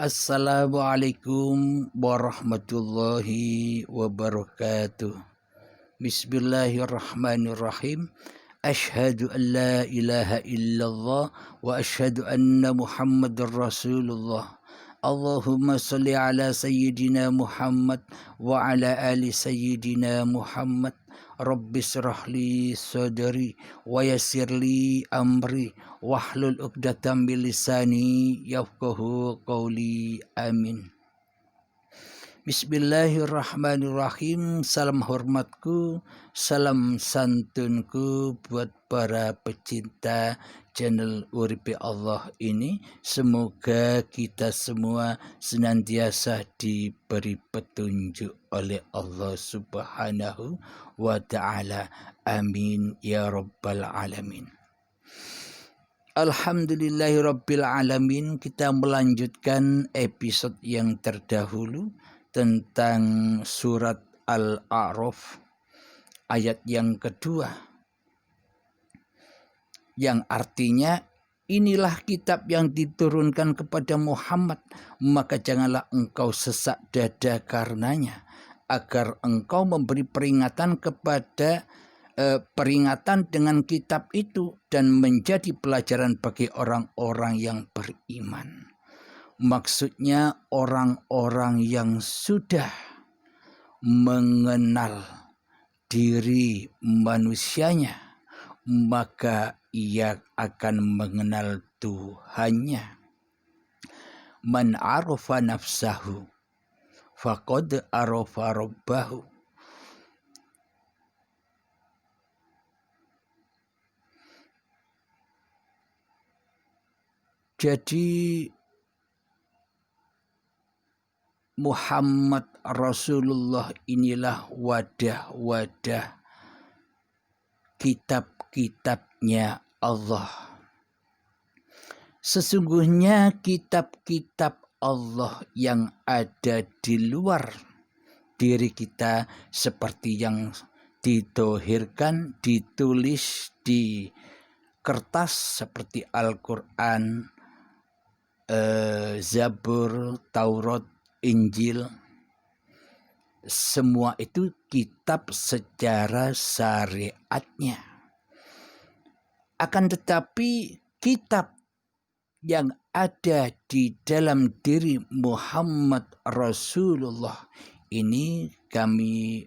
Assalamualaikum warahmatullahi wabarakatuh. Bismillahirrahmanirrahim. Ashhadu an la ilaha illallah wa ashhadu anna Muhammadar Rasulullah. Allahumma salli ala sayyidina Muhammad wa ala ali sayyidina Muhammad. Rabbi syrah li sadri wa yassir li amri wahlul 'uqdatam min lisani yafqahu qawli. Amin. Bismillahirrahmanirrahim. Salam hormatku, salam santunku buat para pecinta channel Uripe Allah ini. Semoga kita semua senantiasa diberi petunjuk oleh Allah Subhanahu wa ta'ala. Amin ya rabbal alamin. Alhamdulillahirabbil alamin. Kita melanjutkan episode yang terdahulu tentang surat Al-A'raf ayat yang kedua, yang artinya inilah kitab yang diturunkan kepada Muhammad, maka janganlah engkau sesak dada karenanya, agar engkau memberi peringatan kepada peringatan dengan kitab itu dan menjadi pelajaran bagi orang-orang yang beriman. Maksudnya orang-orang yang sudah mengenal diri manusianya, maka ia akan mengenal Tuhannya. Man arafa nafsahu faqad arafa rabbahu. Jadi Muhammad Rasulullah inilah wadah-wadah kitab-kitabnya Allah. Sesungguhnya kitab-kitab Allah yang ada di luar diri kita, seperti yang ditohirkan, ditulis di kertas seperti Al-Quran, Zabur, Taurat, Injil, semua itu kitab secara syariatnya. Akan tetapi kitab yang ada di dalam diri Muhammad Rasulullah ini kami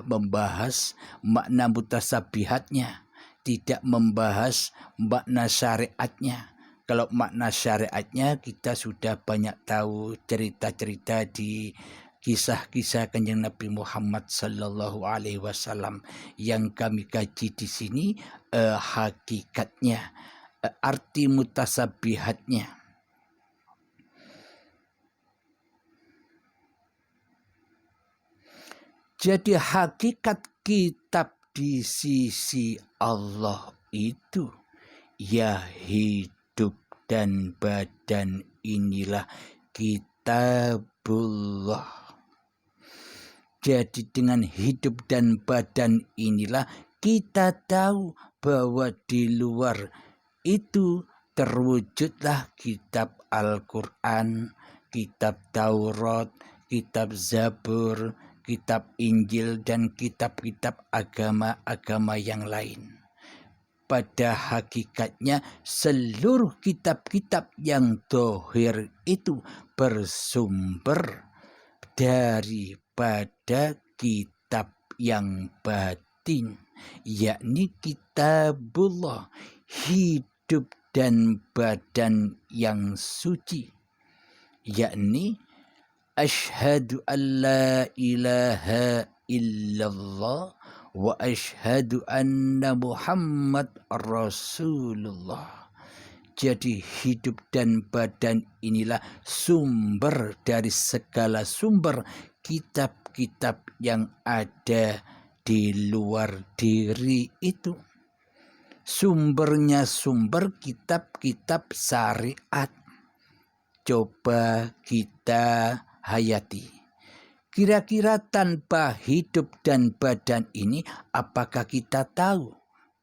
membahas makna mutasabihatnya, tidak membahas makna syariatnya. Kalau makna syariatnya kita sudah banyak tahu cerita-cerita di kisah-kisah Kanjeng Nabi Muhammad sallallahu alaihi wasallam. Yang kami kaji di sini hakikatnya, arti mutasabihatnya. Jadi hakikat kitab di sisi Allah itu ya hidup dan badan inilah kitabullah. Jadi dengan hidup dan badan inilah kita tahu bahwa di luar itu terwujudlah kitab Al-Quran, kitab Taurat, kitab Zabur, kitab Injil, dan kitab-kitab agama-agama yang lain. Pada hakikatnya seluruh kitab-kitab yang dohir itu bersumber daripada kitab yang batin, yakni kitabullah, hidup dan badan yang suci, yakni asyhadu an la ilaha illallah wa asyhadu anna Muhammad Rasulullah. Jadi hidup dan badan inilah sumber dari segala sumber kitab-kitab yang ada di luar diri itu. Sumbernya sumber kitab-kitab syariat. Coba kita hayati. Kira-kira tanpa hidup dan badan ini, apakah kita tahu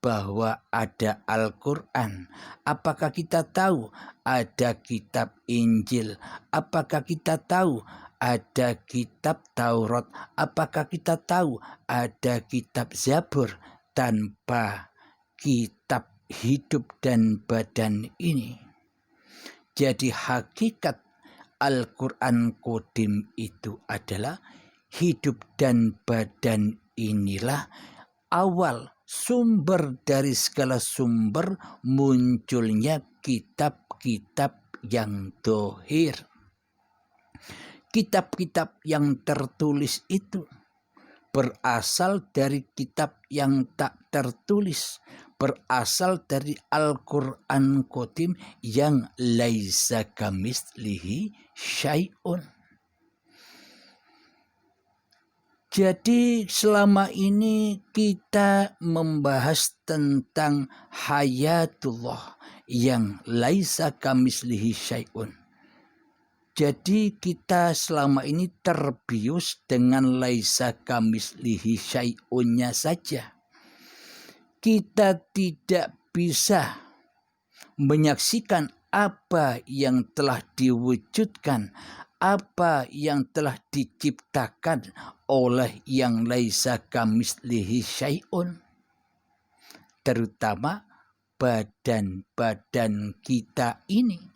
bahwa ada Al-Quran? Apakah kita tahu ada kitab Injil? Apakah kita tahu ada kitab Taurat? Apakah kita tahu ada kitab Zabur? Tanpa kitab hidup dan badan ini. Jadi hakikat Al-Quran Qadim itu adalah hidup dan badan inilah awal sumber dari segala sumber munculnya kitab-kitab yang dohir. Kitab-kitab yang tertulis itu berasal dari kitab yang tak tertulis, berasal dari Al-Quran Qadim yang laisa kamitslihi syai'un. Jadi selama ini kita membahas tentang hayatullah yang laisa kamitslihi syai'un. Jadi kita selama ini terbius dengan laisa kamitslihi syai'unnya saja. Kita tidak bisa menyaksikan apa yang telah diwujudkan, apa yang telah diciptakan oleh yang laisa kamitslihi syai'un. Terutama badan-badan kita ini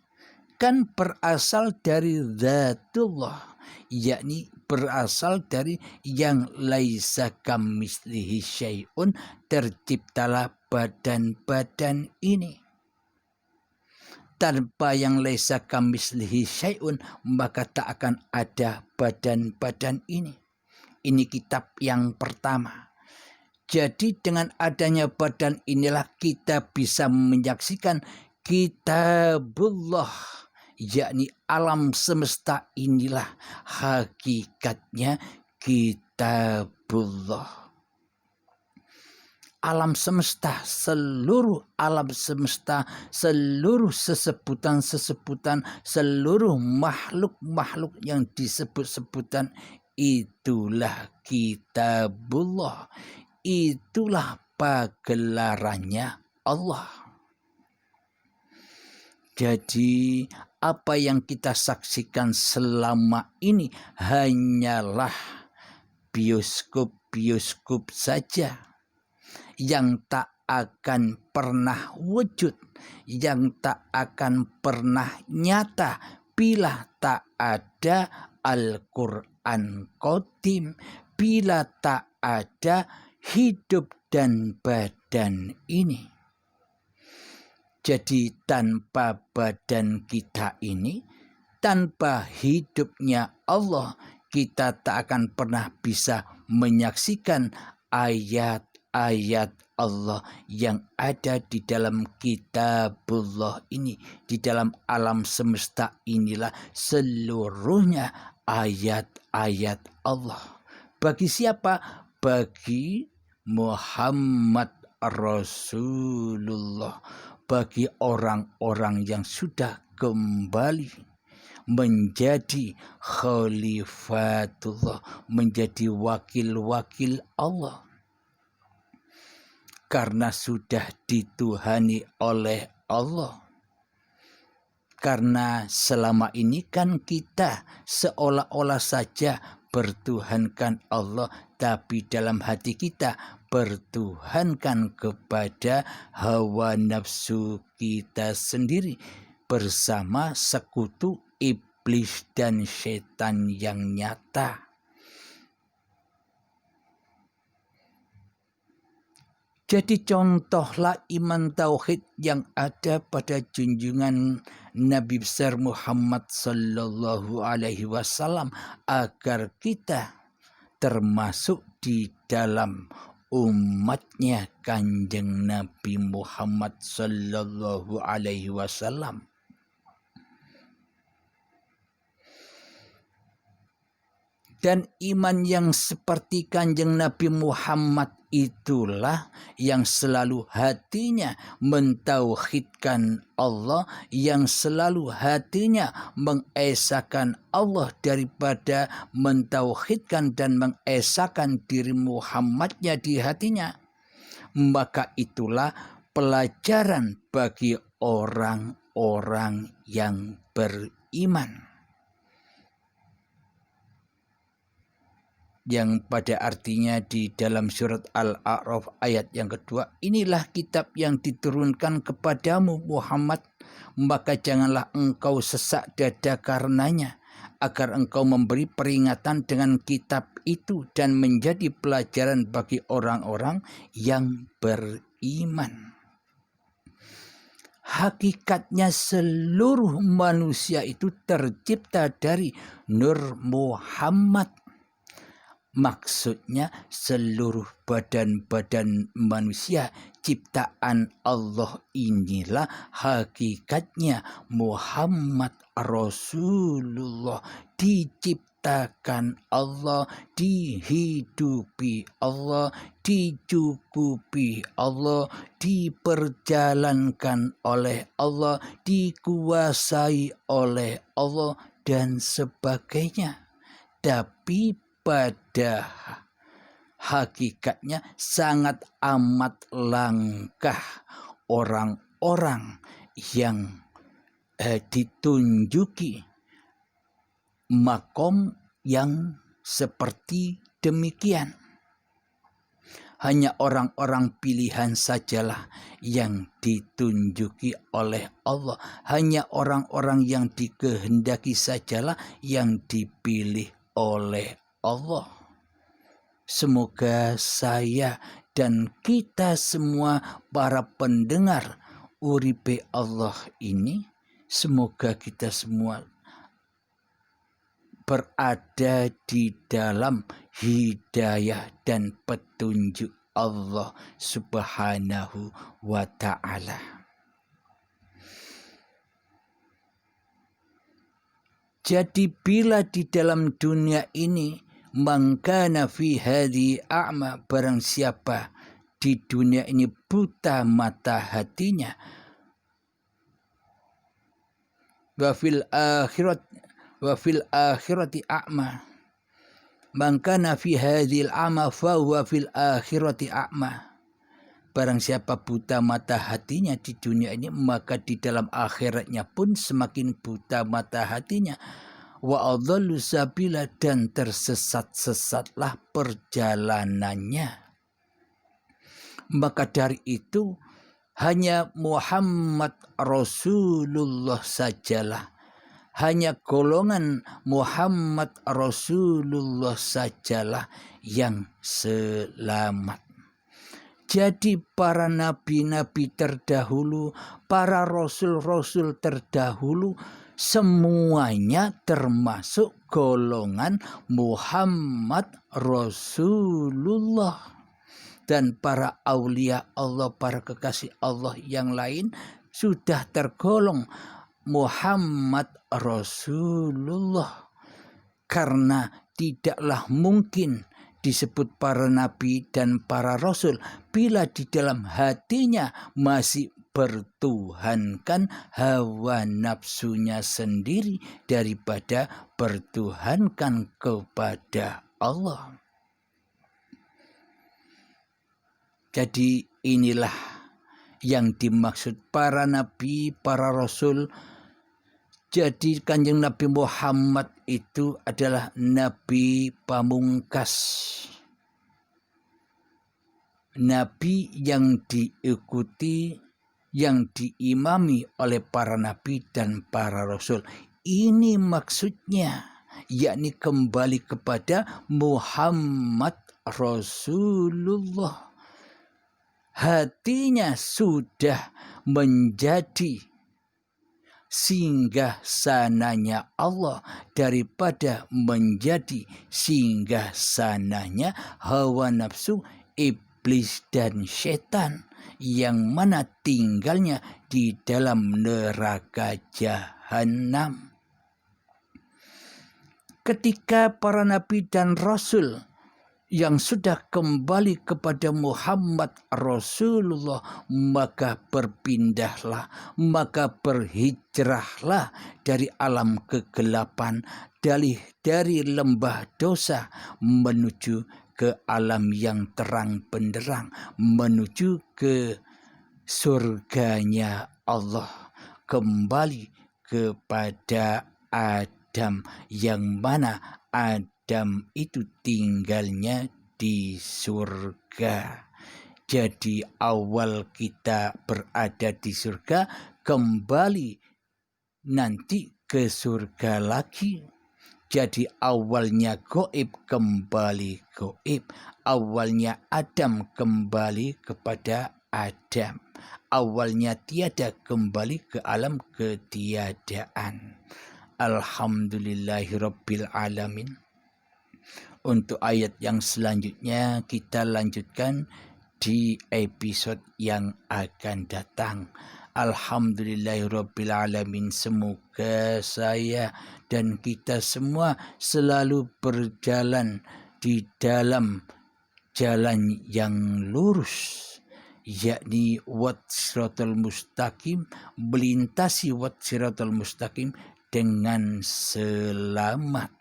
kan berasal dari zatullah, yakni berasal dari yang laisa kamitslihi syai'un, terciptalah badan-badan ini. Tanpa yang laisa kamitslihi syai'un, maka tak akan ada badan-badan ini. Ini kitab yang pertama. Jadi dengan adanya badan inilah kita bisa menyaksikan kitabullah, yakni alam semesta inilah hakikatnya kitabullah. Alam semesta, seluruh alam semesta, seluruh sesebutan-sesebutan, seluruh makhluk-makhluk yang disebut-sebutan, itulah kitabullah. Itulah pagelarannya Allah. Jadi apa yang kita saksikan selama ini hanyalah bioskop-bioskop saja yang tak akan pernah wujud, yang tak akan pernah nyata bila tak ada Al-Quran Qadim, bila tak ada hidup dan badan ini. Jadi tanpa badan kita ini, tanpa hidupnya Allah, kita tak akan pernah bisa menyaksikan ayat-ayat Allah yang ada di dalam kitabullah ini. Di dalam alam semesta inilah seluruhnya ayat-ayat Allah. Bagi siapa? Bagi Muhammad Rasulullah. Bagi orang-orang yang sudah kembali menjadi khalifatullah, menjadi wakil-wakil Allah. Karena sudah dituhani oleh Allah. Karena selama ini kan kita seolah-olah saja bertuhankan Allah, tapi dalam hati kita bertuhankan kepada hawa nafsu kita sendiri bersama sekutu iblis dan setan yang nyata. Jadi contohlah iman tauhid yang ada pada junjungan Nabi besar Muhammad sallallahu alaihi wasallam agar kita termasuk di dalam umatnya Kanjeng Nabi Muhammad sallallahu alaihi wasallam. Dan iman yang seperti Kanjeng Nabi Muhammad itulah yang selalu hatinya mentauhidkan Allah, yang selalu hatinya mengesahkan Allah daripada mentauhidkan dan mengesahkan diri Muhammadnya di hatinya. maka itulah pelajaran bagi orang-orang yang beriman. Yang pada artinya di dalam surat Al-A'raf ayat yang kedua, inilah kitab yang diturunkan kepadamu Muhammad, maka janganlah engkau sesak dada karenanya, agar engkau memberi peringatan dengan kitab itu dan menjadi pelajaran bagi orang-orang yang beriman. Hakikatnya seluruh manusia itu tercipta dari Nur Muhammad. Maksudnya seluruh badan-badan manusia ciptaan Allah inilah hakikatnya Muhammad Rasulullah, diciptakan Allah, dihidupi Allah, dicukupi Allah, diperjalankan oleh Allah, dikuasai oleh Allah dan sebagainya. Tapi pada hakikatnya sangat amat langkah orang-orang yang ditunjuki makom yang seperti demikian. Hanya orang-orang pilihan sajalah yang ditunjuki oleh Allah. Hanya orang-orang yang dikehendaki sajalah yang dipilih oleh Allah. Semoga saya dan kita semua para pendengar Uripe Allah ini, semoga kita semua berada di dalam hidayah dan petunjuk Allah Subhanahu wa ta'ala. Jadi bila di dalam dunia ini mangkana fi hadhi a'ma, barang siapa di dunia ini buta mata hatinya, wa fil akhirati a'ma, mangkana fi hadhil a'ma fa huwa fil akhirati a'ma. Barang siapa buta mata hatinya di dunia ini, maka di dalam akhiratnya pun semakin buta mata hatinya. Wa adhallu sabila, dan tersesat-sesatlah perjalanannya. Maka dari itu hanya Muhammad Rasulullah sajalah, hanya golongan Muhammad Rasulullah sajalah yang selamat. Jadi para nabi-nabi terdahulu, para rasul-rasul terdahulu, semuanya termasuk golongan Muhammad Rasulullah. Dan para aulia Allah, para kekasih Allah yang lain sudah tergolong Muhammad Rasulullah. Karena tidaklah mungkin disebut para nabi dan para rasul bila di dalam hatinya masih bertuhankan hawa nafsunya sendiri daripada bertuhankan kepada Allah. Jadi inilah yang dimaksud para nabi, para rasul. Jadi Kanjeng Nabi Muhammad itu adalah nabi pamungkas. Nabi yang diikuti, yang diimami oleh para nabi dan para rasul. Ini maksudnya, yakni kembali kepada Muhammad Rasulullah. Hatinya sudah menjadi singgah sananya Allah daripada menjadi singgah sananya hawa nafsu, iblis dan setan, yang mana tinggalnya di dalam neraka jahanam. Ketika para nabi dan rasul yang sudah kembali kepada Muhammad Rasulullah, maka berpindahlah, maka berhijrahlah dari alam kegelapan, dari lembah dosa menuju ke alam yang terang benderang, menuju ke surganya Allah, kembali kepada Adam, yang mana Adam itu tinggalnya di surga. Jadi awal kita berada di surga, kembali nanti ke surga lagi. Jadi awalnya goib, kembali goib. Awalnya Adam, kembali kepada Adam. Awalnya tiada, kembali ke alam ketiadaan. Alhamdulillahirabbil alamin. Untuk ayat yang selanjutnya kita lanjutkan di episode yang akan datang. Alhamdulillahirabbil alamin. Semoga saya dan kita semua selalu berjalan di dalam jalan yang lurus, yakni wat siratal mustaqim, melintasi wat siratal mustaqim dengan selamat.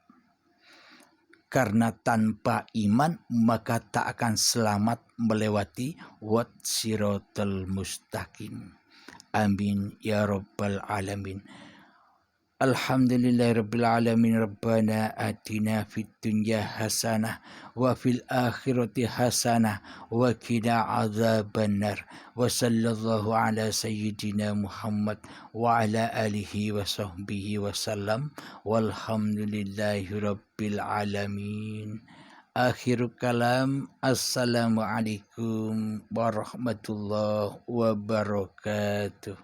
Karena tanpa iman maka tak akan selamat melewati wat siratal mustaqim. Amin ya rabbal alamin. Alhamdulillahirabbil alamin. Rabbana atina fid dunya hasanah wa fil akhirati hasanah wa qina adzabannar. Wa sallallahu ala sayyidina Muhammad wa ala alihi wa sahbihi wa sallam. Walhamdulillahi rabbil alamin. Akhir kalam. Assalamualaikum warahmatullahi wabarakatuh.